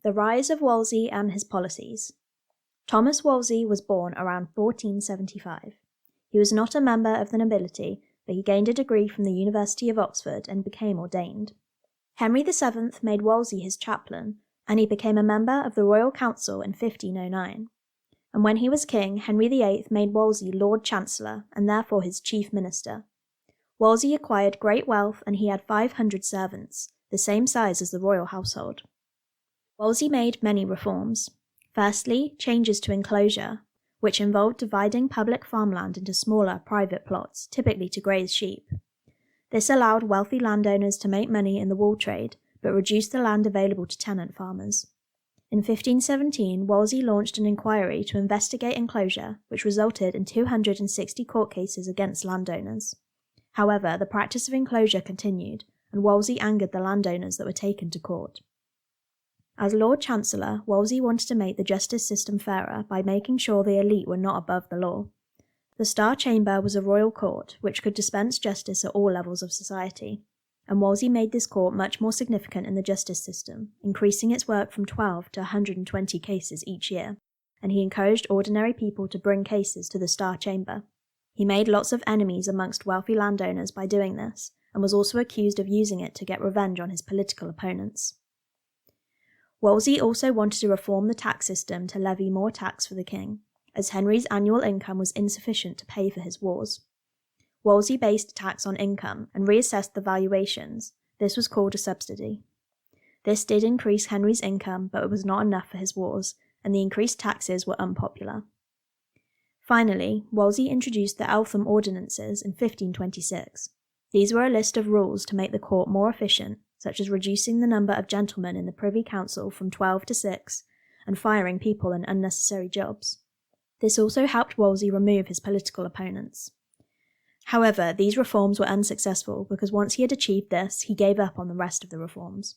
The rise of Wolsey and his policies. Thomas Wolsey was born around 1475. He was not a member of the nobility, but he gained a degree from the University of Oxford and became ordained. Henry VII made Wolsey his chaplain, and he became a member of the Royal Council in 1509. And when he was king, Henry VIII made Wolsey Lord Chancellor and therefore his chief minister. Wolsey acquired great wealth and he had 500 servants, the same size as the royal household. Wolsey made many reforms. Firstly, changes to enclosure, which involved dividing public farmland into smaller private plots, typically to graze sheep. This allowed wealthy landowners to make money in the wool trade, but reduced the land available to tenant farmers. In 1517, Wolsey launched an inquiry to investigate enclosure, which resulted in 260 court cases against landowners. However, the practice of enclosure continued, and Wolsey angered the landowners that were taken to court. As Lord Chancellor, Wolsey wanted to make the justice system fairer by making sure the elite were not above the law. The Star Chamber was a royal court which could dispense justice at all levels of society, and Wolsey made this court much more significant in the justice system, increasing its work from 12 to 120 cases each year, and he encouraged ordinary people to bring cases to the Star Chamber. He made lots of enemies amongst wealthy landowners by doing this, and was also accused of using it to get revenge on his political opponents. Wolsey also wanted to reform the tax system to levy more tax for the king, as Henry's annual income was insufficient to pay for his wars. Wolsey based tax on income and reassessed the valuations. This was called a subsidy. This did increase Henry's income, but it was not enough for his wars, and the increased taxes were unpopular. Finally, Wolsey introduced the Eltham Ordinances in 1526. These were a list of rules to make the court more efficient, such as reducing the number of gentlemen in the Privy Council from 12 to 6, and firing people in unnecessary jobs. This also helped Wolsey remove his political opponents. However, these reforms were unsuccessful because once he had achieved this, he gave up on the rest of the reforms.